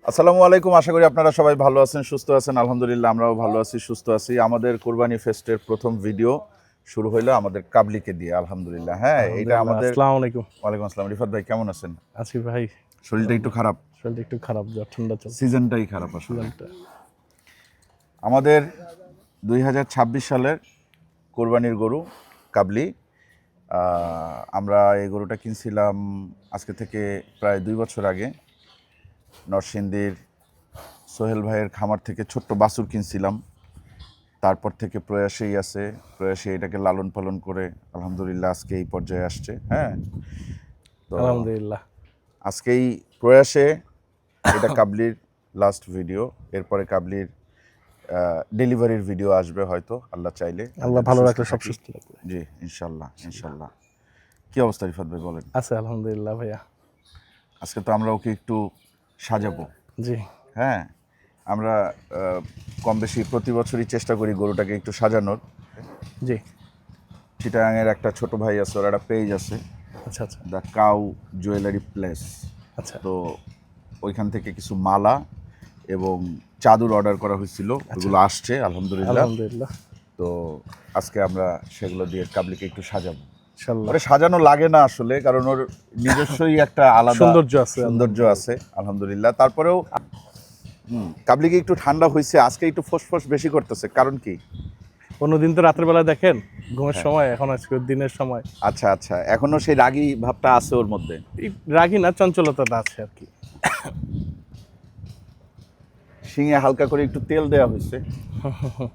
আসসালামু আলাইকুম। আশা করি আপনারা সবাই ভালো আছেন, সুস্থ আছেন। আলহামদুলিল্লাহ আমরাও ভালো আছি, সুস্থ আছি। আমাদের কোরবানি ফেস্টের প্রথম ভিডিও শুরু হইলো আমাদের কাবলিকে দিয়ে। আলহামদুলিল্লাহ। হ্যাঁ, এটা আলহামদুলিল্লাহ। আমাদের আসসালামু আলাইকুম। ওয়ালাইকুম আসসালাম। রিফাত ভাই কেমন আছেন? আছি ভাই। শরীরটা একটু খারাপ, শরীরটা একটু খারাপ, জ্বর ঠান্ডা চলছে। সিজনটাই খারাপ আসলে। সিজনটা। আমাদের 2026 সালের কোরবানির গরু কাবলি। আমরা এই গরুটা কিনছিলাম আজকে থেকে প্রায় 2 বছর আগে। নরসিংদীর সোহেল ভাইয়ের খামার থেকে ছোট্ট বাছুর কিনছিলাম। তারপর থেকে প্রয়াসেই আছে, প্রয়াসে এটাকে লালন পালন করে আলহামদুলিল্লাহ আজকে এই পর্যায়ে আসছে। হ্যাঁ, তো আলহামদুলিল্লাহ। আজকেই প্রয়াসে এটা কাবলির লাস্ট ভিডিও। এরপরে কাবলির ডেলিভারির ভিডিও আসবে হয়তো আল্লাহ চাইলে, আল্লাহ ভালো রাখলে সব সুস্থ রাখবে। জি ইনশাল্লাহ ইনশাল্লাহ। কি অবস্থা রিফাত ভাই বলেন? আছে আলহামদুলিল্লাহ ভাইয়া। আজকে তো আমরা ওকে একটু সাজাবো। জি হ্যাঁ, আমরা কম বেশি প্রতি বছরই চেষ্টা করি গরুটাকে একটু সাজানোর। জি। চিটাগাংয়ের একটা ছোট ভাই আছে, ওর একটা পেজ আছে, আচ্ছা আচ্ছা দ্য কাউ জুয়েলারি প্লেস। আচ্ছা। তো ওইখান থেকে কিছু মালা এবং চাদর অর্ডার করা হয়েছিল, ওগুলো আসছে আলহামদুলিল্লাহ। আলহামদুলিল্লাহ। তো আজকে আমরা সেগুলো দিয়ে কাবলিকে একটু সাজাবো। ইনশাআল্লাহ। ওরে সাজানো লাগে না আসলে, কারণ ওর নিজস্বই একটা আলাদা সৌন্দর্য আছে আলহামদুলিল্লাহ। তারপরেও কাবলিকে একটু ঠান্ডা হয়েছে, আজকে একটু ফোসফোস বেশি করতেছে, কারণ কি? অন্যদিন তো রাতের বেলা দেখেন ঘুমের সময়, এখন আজকে দিনের সময়। আচ্ছা আচ্ছা, এখনো সেই রাগী ভাবটা আছে ওর মধ্যে। রাগি না, চঞ্চলতাটা আছে আর কি। শিঙে হালকা করে একটু তেল দেওয়া হয়েছে,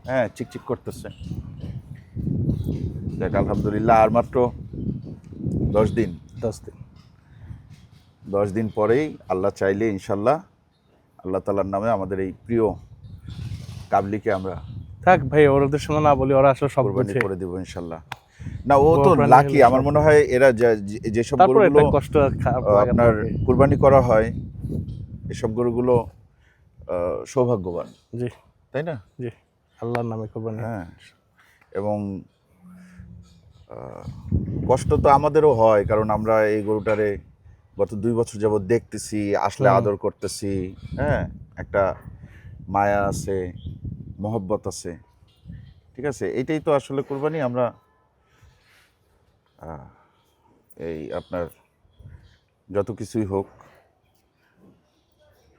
হ্যাঁ চিকচিক করতেছে। দেখ আলহামদুলিল্লাহ, আর মাত্র 10 দিন। 10 দিন। 10 দিন পরেই আল্লাহ চাইলে ইনশাল্লাহ আল্লাহ তাআলার নামে আমাদের এই প্রিয় কাবলিকে আমরা থাক ভাই, ওদের সময় না বলি, ওরা আসলে সব কোরবানি বুঝে। করে দেবো ইনশাল্লাহ। না ও তো কোরবানি লাকি, হলে আমার সব মনে হয় এরা যেসব তারপরে গরুগুলো একটা কষ্ট খারাপ লাগা আপনার থাকে। কুরবানি করা হয়, এসব গরুগুলো সৌভাগ্যবান, জি তাই না? জি। আল্লাহর নামে কোরবানি। হ্যাঁ, এবং কষ্ট তো আমাদেরও হয়, কারণ আমরা এই গরুটারে গত 2 বছর যাবৎ দেখতেছি, আসলে আদর করতেছি। হ্যাঁ, একটা মায়া আছে, মহব্বত আছে, ঠিক আছে। এইটাই তো আসলে কুরবানি। আমরা এই আপনার যত কিছুই হোক,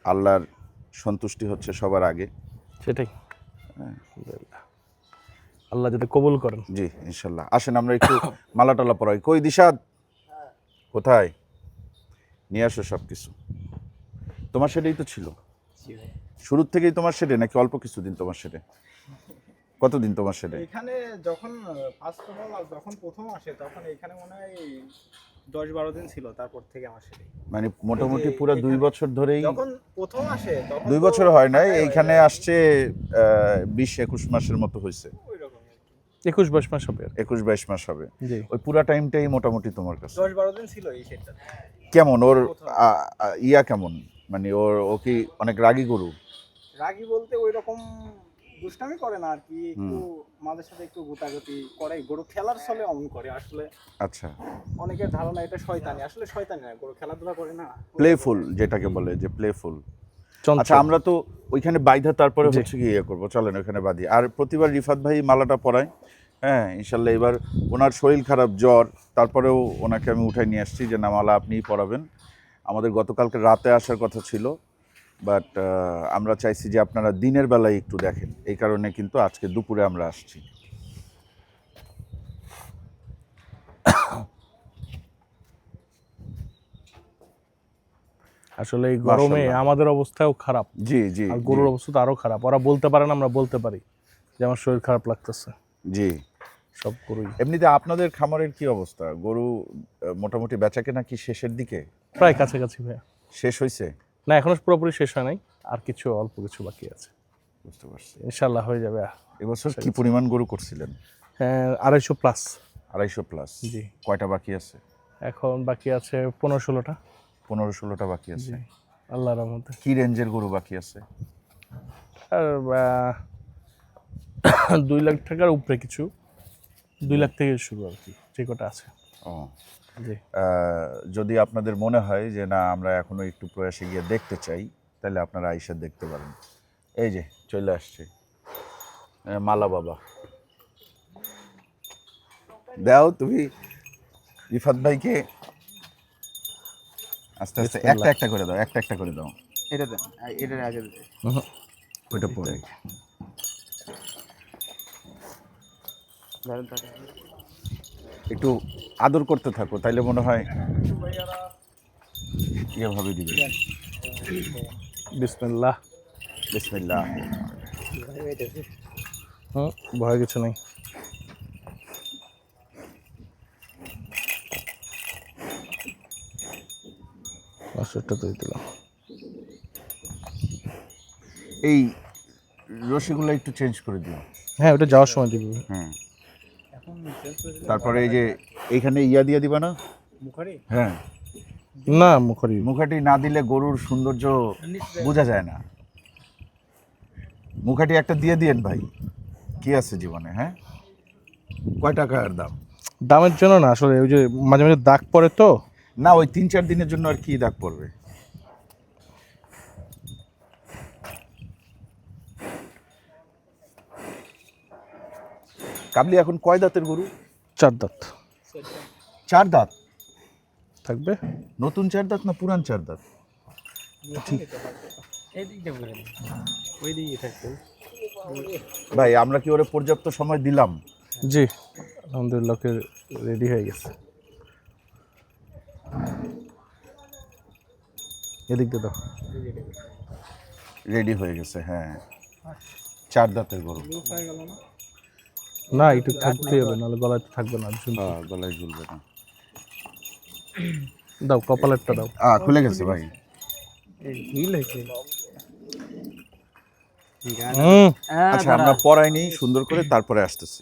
আল্লাহর সন্তুষ্টি হচ্ছে সবার আগে। সেটাই। আলহামদুলিল্লাহ। আল্লাহ যাতে কবুল করেন। জি ইনশাল্লাহ। আসেন আমরা একটু মালা টালা পরাই। কই দিশাদ, কোথায়? নিয়ে আসো সব কিছু। তোমার সেটাই তো ছিল শুরুর থেকেই, তোমার সেটে নাকি অল্প কিছুদিন তোমার সেটে? কতদিন তোমার সেটে? এখানে যখন ফার্স্ট অফ অল যখন প্রথম আসে তখন এখানে মনে হয় 10-12 দিন ছিল, তারপর থেকে আমার সেটাই। মানে মোটামুটি এই যে পুরো 2 এখানে বছর ধরেই। যখন প্রথম আসে তখন 2 বছর হয় নাই, এইখানে আসছে 20-21 মাসের মতো হয়েছে। ওই রকম আর কি। 21-22 মাস হবে আর কি। 21-22 মাস হবে। জি। ওই পুরা টাইমটাই মোটামুটি তোমার কাছে 10-12 দিন ছিল এই সেটটা। কেমন ওর প্রথম। ইয়া কেমন, মানে ও কি অনেক রাগী গরু? রাগী বলতে ওই রকম দুষ্টামি করে না আর কি, একটু মাঝে সাথে একটু গোতাগতি করে, গরু খেলার ছলে অমন করে আসলে। আচ্ছা, অনেকের ধারণা এটা শয়তানি, আসলে শয়তানি না, গরু খেলাধুলা করে না। প্লেফুল যেটাকে বলে, যে প্লেফুল। চঞ্চল। আচ্ছা, আমরা তো ওইখানে বাইধা তারপরে জি। হচ্ছে কি ইয়ে করবো, চলেন ওইখানে বাঁধি। আর প্রতিবার রিফাত ভাই মালাটা পরায়। হ্যাঁ ইনশাল্লাহ, এবার ওনার শরীর খারাপ, জ্বর, তারপরেও ওনাকে আমি উঠাই নিয়ে আসছি যে না, মালা আপনিই পরাবেন। আমাদের গতকালকে রাতে আসার কথা ছিল, বাট আমরা চাইছি যে আপনারা দিনের বেলায় একটু দেখেন, এই কারণে কিন্তু আজকে দুপুরে আমরা আসছি। আসলে এই গরমে মাশাআল্লাহ। আমাদের অবস্থাও খারাপ, জি জি আর গরুর অবস্থা তো আরো খারাপ। ওরা বলতে পারে না, আমরা বলতে পারি যে আমার শরীর খারাপ লাগতেছে। জি। সব গরুই এমনিতে আপনাদের খামারের কি অবস্থা? গরু মোটামুটি বেচাকেনা কি শেষের দিকে? প্রায় কাছাকাছি ভাইয়া। শেষ হয়েছে? না, এখনো পুরোপুরি শেষ হয় নাই, আর কিছু অল্প কিছু বাকি আছে। বুঝতে পারছি। ইনশাল্লাহ হয়ে যাবে। এবছর কি পরিমাণ গরু করছিলেন? হ্যাঁ, 250+। 250 প্লাস। জি। কয়টা বাকি আছে? এখন বাকি আছে 15-16টা। 15-16টা বাকি আছে। জি, আল্লাহর রহমতে। কি রেঞ্জের গরু বাকি আছে? আর 2 লাখ টাকার উপরে কিছু, 2 লাখ থেকে শুরু আর কি, যে কটা আছে। ও, জি। যদি আপনাদের মনে হয় যে না আমরা এখনো একটু প্রয়াসে গিয়ে দেখতে চাই, তাহলে আপনারা আইসা দেখতে পারেন। এই যে চলে আসছে মালা বাবা। দাও তুমি রিফাত ভাইকে আস্তে আস্তে একটা একটা করে দাও, একটা একটা করে দাও। এটা দেন, এটার আগে দেন। ওইটা পরে একটু আদর করতে থাকো, তাইলে মনে হয় এভাবে দিবে। বিসমিল্লাহ। বিসমিল্লাহ। ভয় কিছু নেই। পাঁচশোটা তো দিলাম। এই রশিগুলো একটু চেঞ্জ করে দিও। হ্যাঁ, ওটা যাওয়ার সময় দিব। হ্যাঁ, তারপরে এই যে এইখানে ইয়া দিয়ে দিবা না মুখারি? হ্যাঁ, না মুখরি মুখাটি না দিলে গরুর সৌন্দর্য বোঝা যায় না। মুখাটি একটা দিয়ে দিয়েন ভাই, কি আছে জীবনে? হ্যাঁ, কয় টাকার দাম? দামের জন্য না, আসলে ওই যে মাঝে মাঝে দাগ পড়ে তো। না, ওই 3-4 দিনের জন্য আর কি দাগ পড়বে। কাবলি এখন কয় দাঁতের গরু? 4 দাঁত 4 দাঁত থাকবে। নতুন 4 দাঁত না পুরান 4 দাঁত? ভাই আমরা কি ওরে পর্যাপ্ত সময় দিলাম? জি আলহামদুলিল্লাহ, রেডি হয়ে গেছে। এদিক দিয়ে দাও। রেডি হয়ে গেছে, হ্যাঁ। 4 দাঁতের গরু। না, একটু থাকতেই হবে, নাহলে গলায় তো থাকবে না। হ্যাঁ, গলায় ঝুলবে না। দাও, কপালেরটা দাও। খুলে গেছে ভাই। আচ্ছা, আমরা পরাইনি, সুন্দর করে তারপরে আসতেছি।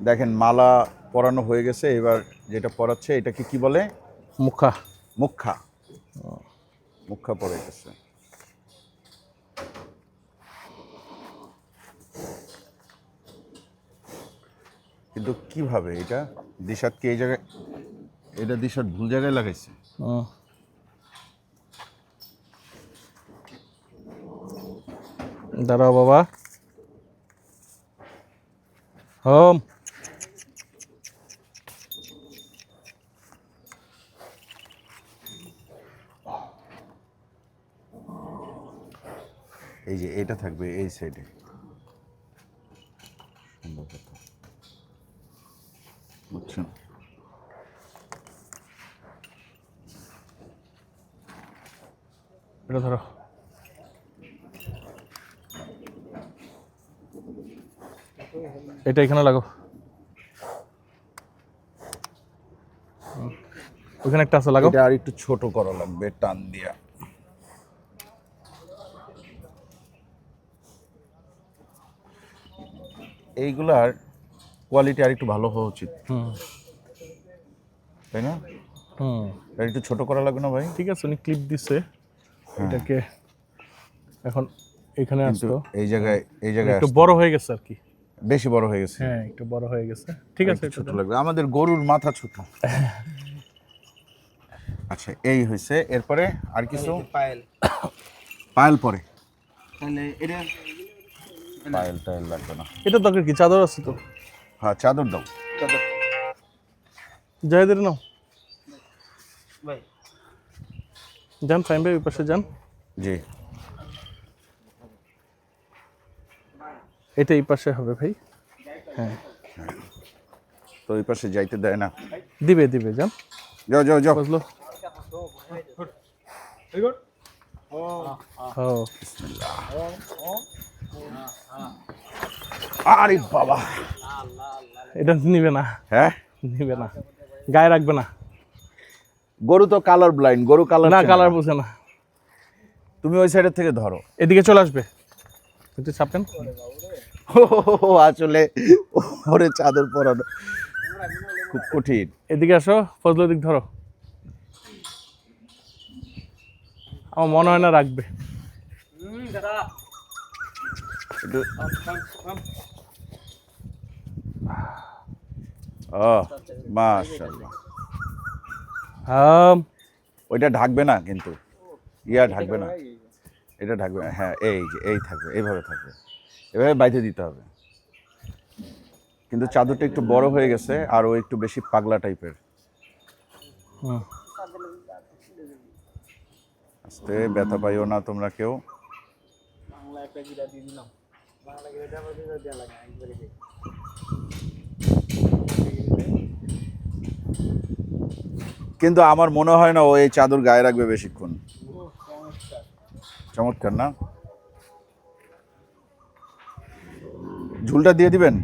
দেখেন মালা পরানো হয়ে গেছে, এবার যেটা পরাচ্ছে এটাকে কি বলে? মুখা। মুখা। মুখা পরে গেছে। কিন্তু কিভাবে এটা দিশাত কি এই জায়গায়, এটা দিশাত ভুল জায়গায় লাগাইছে। দাঁড়াও বাবা। হোম। এই যে এটা থাকবে এই সাইডে, বুঝছেন? এটা ধরো। এটা এখানে লাগো। ওখানে একটা আছে, লাগো। এটা আর একটু ছোট করা লাগবে টান দিয়া। এইগুলার কোয়ালিটি আর একটু ভালো হওয়া উচিত, তাই না? আর একটু ছোট করা লাগবে না ভাই? ঠিক আছে, উনি ক্লিপ দিছে এটাকে। এখন এখানে আসতো, এই জায়গায় একটু বড় হয়ে গেছে আর কি। বেশি বড় হয়ে গেছে। হ্যাঁ, একটু বড় হয়ে গেছে। ঠিক আছে, ছোট লাগবে, আমাদের গরুর মাথা ছোট। আচ্ছা, এই হয়েছে। এরপরে আর কিছু? পায়েল। পায়েল পরে? তাহলে এটা পায়েল টায়েল লাগবে না। এটা দরকার কি? চাদর আছে তো। হ্যাঁ, চাদর দাও। জাহেদের নাও। ভাই যান ফাইম ভাই, ওই পাশে যান। জি, এটা এই পাশে হবে ভাই। হ্যাঁ, তো ওই পাশে যাইতে দেয় না। দিবে দিবে, যান। যাও যাও যাও। বুঝলো? আরে বাবা, এটা নিবে না। হ্যাঁ, নিবে না, গায়ে রাখবে না। গরু তো কালার ব্লাইন্ড, গরু কালার না, কালার বুঝে না। তুমি ওই সাইডের থেকে ধরো। এদিকে চলে আসবে, একটু চাপেন। আসলে ওরে চাদর পরানো খুব কঠিন। এদিকে আসো, ফজল দিক ধরো। আমার মনে হয় না রাখবে। মাশাআল্লাহ। ওইটা ঢাকবে না কিন্তু, ঢাকবে না, এটা ঢাকবে না। হ্যাঁ এই যে এই থাকবে, এইভাবে থাকবে, এভাবে বাইতে দিতে হবে। কিন্তু চাদরটা একটু বড় হয়ে গেছে আর ও একটু বেশি পাগলা টাইপের। আস্তে, ব্যথা পাইও না তোমরা কেউ। বাংলা একটা গিরা দিয়ে দিলাম, বাংলা গিরাটা আবার দেওয়া লাগে একবারে। কিন্তু আমার মনে হয় না ও এই চাদর গায়ে রাখবে বেশিক্ষণ। চমৎকার না? ঝুলটা দিয়ে দিবেন,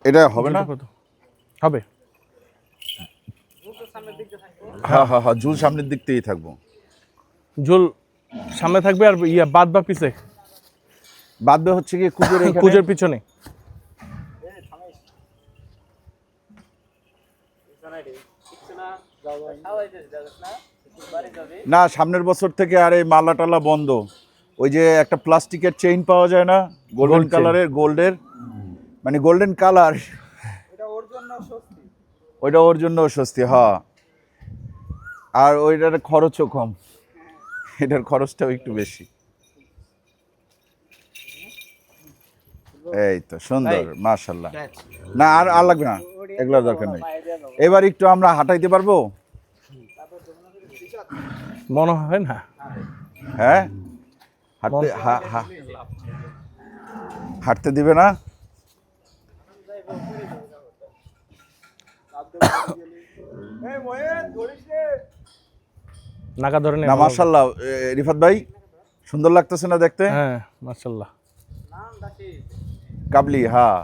এটা হবে না? হবে। হ্যাঁ হ্যাঁ হ্যাঁ, ঝুল সামনের দিক থেকেই থাকবো। ঝুল সামনে থাকবে আর বাদ বা পিছে বাঁধবে হচ্ছে কি কুজের এইখানে। কুজের পিছনে। না, সামনের বছর থেকে আর এই মালা টালা বন্ধ। ওই যে একটা প্লাস্টিকের চেইন পাওয়া যায় না, গোল্ডেন কালারের, গোল্ডের মানে গোল্ডেন কালার, এটা ওর জন্য স্বস্তি। ওইটা ওর জন্য স্বস্তি। হ্যাঁ, আর ওইটার খরচও কম, এটার খরচটাও একটু বেশি। এই তো সুন্দর, মাশাআল্লাহ। না আর লাগবে না, এগুলোর দরকার নেই। এবার একটু আমরা হাঁটাইতে পারবো মনে হয় না। হ্যাঁ, হাঁটতে দিবে না? নাকা ধরে না মাশাআল্লাহ, রিফাত ভাই সুন্দর লাগতেছে না দেখতে? হ্যাঁ মাশাআল্লাহ। কাবলি, হ্যাঁ।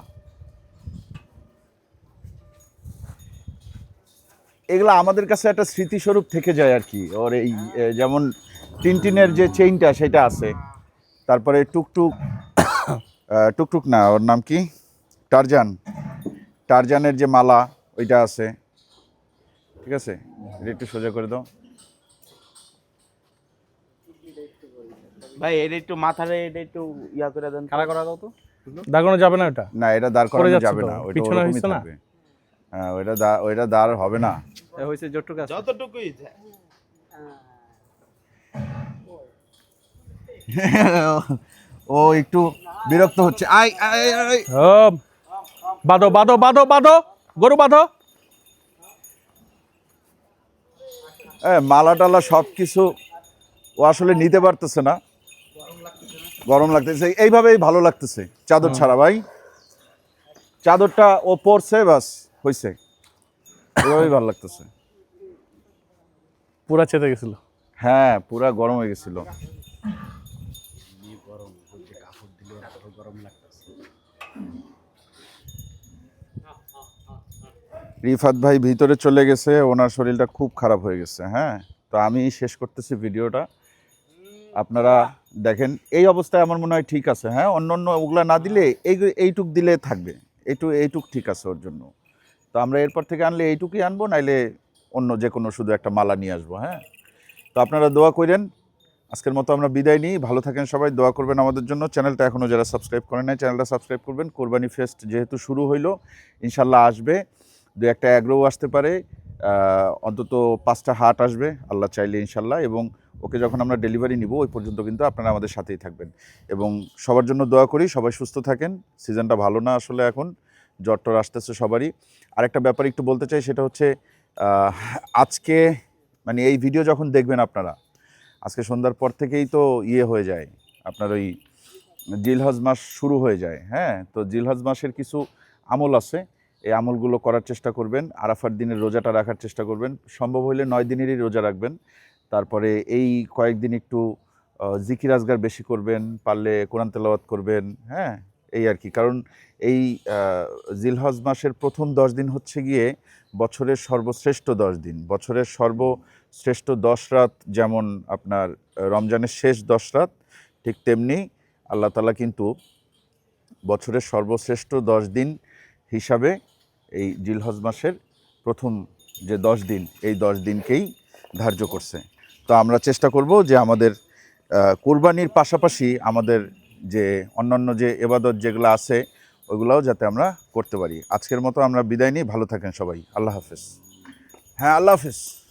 এগুলা আমাদের কাছে একটা স্মৃতিস্বরূপ থেকে যায় আর কি। ওর এই যেমন টিনটিনের যে চেইনটা সেটা আছে, তারপরে টুকটুক টুকটুক না, ওর নাম কি, টারজানের যে মালা ওইটা আছে। ঠিক আছে, এটা একটু সোজা করে দাও ভাই। এটা একটু মাথারে এটা একটু ইয়া করে দেন, খাড়া করা দাও তো। দাগানো যাবে না এটা। না, এটা দাঁড় করানো যাচ্ছে যাবে তো, না, ওইটা পিছনে ওরকমই হইছে না? থাকবে। হ্যাঁ, ওইটা দাঁড় হবে না। হইছে যতটুকু আছে যতটুকুই। ও একটু বিরক্ত হচ্ছে। আই আই আই, ও বাঁধো বাঁধো বাঁধো বাঁধো, গরু বাঁধো। মালা টালা সব কিছু ও আসলে নিতে পারতেছে না, গরম লাগতেছে। এইভাবেই ভালো লাগতেছে চাদর ছাড়া ভাই। চাদরটা ও পরছে, বাস হয়েছে, এইভাবেই ভালো লাগতেছে। পুরা চেতে গেছিল। হ্যাঁ, পুরা গরম হয়ে গেছিল। রিফাত ভাই ভিতরে চলে গেছে, ওনার শরীরটা খুব খারাপ হয়ে গেছে। হ্যাঁ, তো আমি শেষ করতেছি ভিডিওটা, আপনারা দেখেন। এই অবস্থায় আমার মনে হয় ঠিক আছে। হ্যাঁ, অন্য ওগুলা না দিলে এইটুক দিলে থাকবে, এইটুক ঠিক আছে ওর জন্য। তো আমরা এরপর থেকে আনলে এইটুকুই আনবো, নাইলে অন্য যে কোনো শুধু একটা মালা নিয়ে আসবো। হ্যাঁ, তো আপনারা দোয়া করেন। আজকের মতো আমরা বিদায় নিই। ভালো থাকেন সবাই, দোয়া করবেন আমাদের জন্য। চ্যানেলটা এখনও যারা সাবস্ক্রাইব করেন নাই, চ্যানেলটা সাবস্ক্রাইব করবেন। কোরবানি ফেস্ট যেহেতু শুরু হইলো, ইনশাল্লাহ আসবে, দু একটা অ্যাগ্রোও আসতে পারে, অন্তত 5টা হাট আসবে আল্লাহ চাইলে ইনশাল্লাহ। এবং ওকে যখন আমরা ডেলিভারি নিব ওই পর্যন্ত কিন্তু আপনারা আমাদের সাথেই থাকবেন। এবং সবার জন্য দোয়া করি, সবাই সুস্থ থাকেন। সিজনটা ভালো না আসলে, এখন জ্বর টর আসতেছে সবারই। আরেকটা ব্যাপার একটু বলতে চাই, সেটা হচ্ছে আজকে মানে এই ভিডিও যখন দেখবেন আপনারা, আজকে সন্ধ্যার পর থেকেই তো হয়ে যায় আপনার ওই জিলহজ মাস শুরু হয়ে যায়। হ্যাঁ, তো জিলহজ মাসের কিছু আমল আছে, এই আমলগুলো করার চেষ্টা করবেন। আরাফার দিনের রোজাটা রাখার চেষ্টা করবেন, সম্ভব হলে 9 দিনেরই রোজা রাখবেন। তারপরে এই কয়েকদিন একটু জিকির আজগার বেশি করবেন, পারলে কোরআন তেলাওয়াত করবেন। হ্যাঁ, এই আর কি। কারণ এই জিলহজ মাসের প্রথম 10 দিন হচ্ছে গিয়ে বছরের সর্বশ্রেষ্ঠ 10 দিন। বছরের সর্বশ্রেষ্ঠ 10 রাত যেমন আপনার রমজানের শেষ 10 রাত, ঠিক তেমনি আল্লাহ তাআলা কিন্তু বছরের সর্বশ্রেষ্ঠ 10 দিন হিসাবে এই জিলহজ মাসের প্রথম যে 10 দিন, এই 10 দিনকেই ধার্য করছে। তো আমরা চেষ্টা করব যে আমাদের কুরবানির পাশাপাশি আমাদের যে অন্যান্য যে ইবাদত যেগুলো আছে ওইগুলোও যাতে আমরা করতে পারি। আজকের মতো আমরা বিদায় নিই। ভালো থাকেন সবাই, আল্লাহ হাফেজ। হ্যাঁ, আল্লাহ হাফিজ।